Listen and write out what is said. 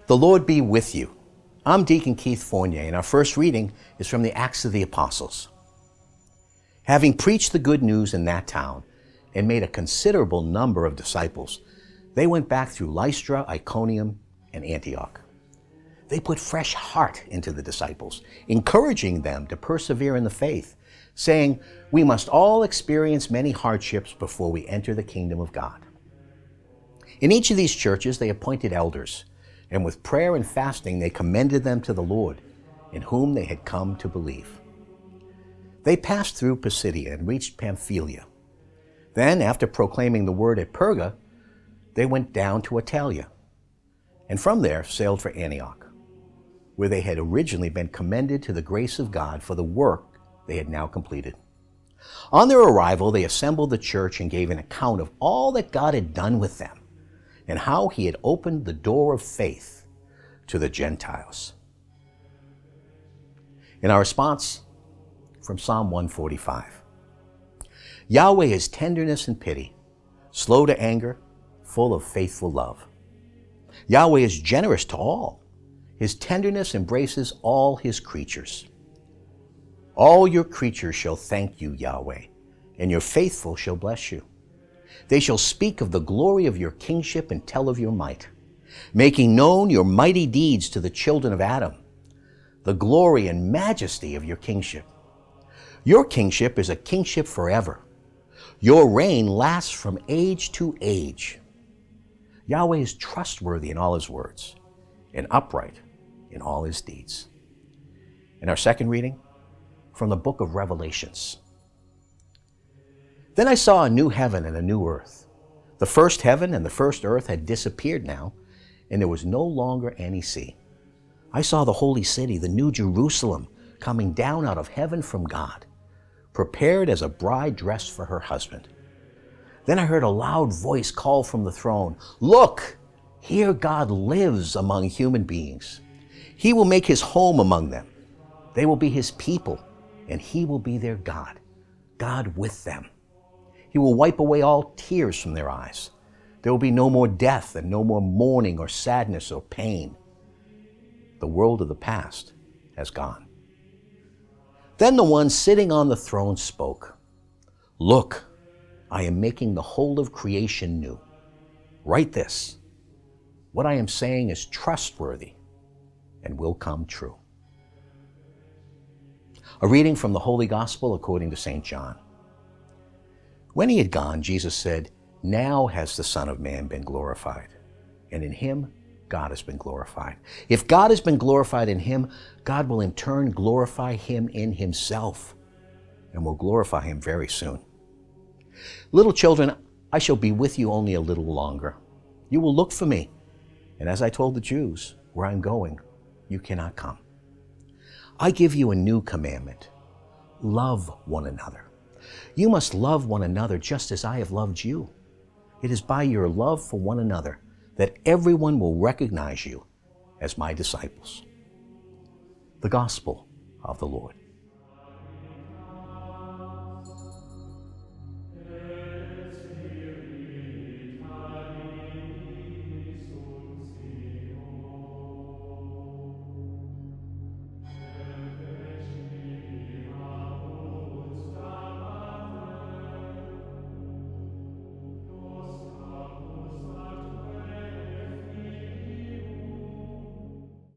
The Lord be with you. I'm Deacon Keith Fournier, and our first reading is from the Acts of the Apostles. Having preached the good news in that town and made a considerable number of disciples, they went back through Lystra, Iconium, and Antioch. They put fresh heart into the disciples, encouraging them to persevere in the faith, saying, "We must all experience many hardships before we enter the kingdom of God." In each of these churches they appointed elders, and with prayer and fasting they commended them to the Lord, in whom they had come to believe. They passed through Pisidia and reached Pamphylia. Then, after proclaiming the word at Perga, they went down to Attalia, and from there sailed for Antioch, where they had originally been commended to the grace of God for the work they had now completed. On their arrival, they assembled the church and gave an account of all that God had done with them, and how he had opened the door of faith to the Gentiles. In our response, from Psalm 145. Yahweh is tenderness and pity, slow to anger, full of faithful love. Yahweh is generous to all. His tenderness embraces all his creatures. All your creatures shall thank you, Yahweh, and your faithful shall bless you. They shall speak of the glory of your kingship and tell of your might, making known your mighty deeds to the children of Adam, the glory and majesty of your kingship. Your kingship is a kingship forever. Your reign lasts from age to age. Yahweh is trustworthy in all his words and upright in all his deeds. In our second reading, from the book of Revelations. Then I saw a new heaven and a new earth. The first heaven and the first earth had disappeared now, and there was no longer any sea. I saw the holy city, the new Jerusalem, coming down out of heaven from God, prepared as a bride dressed for her husband. Then I heard a loud voice call from the throne, "Look, here God lives among human beings. He will make his home among them. They will be his people, and he will be their God, God with them. He will wipe away all tears from their eyes. There will be no more death and no more mourning or sadness or pain. The world of the past has gone." Then the one sitting on the throne spoke, "Look, I am making the whole of creation new. Write this. What I am saying is trustworthy and will come true." A reading from the Holy Gospel according to St. John. When he had gone, Jesus said, "Now has the Son of Man been glorified, and in him God has been glorified. If God has been glorified in him, God will in turn glorify him in himself, and will glorify him very soon. Little children, I shall be with you only a little longer. You will look for me, and as I told the Jews, where I am going, you cannot come. I give you a new commandment. Love one another. You must love one another just as I have loved you. It is by your love for one another that everyone will recognize you as my disciples." The Gospel of the Lord.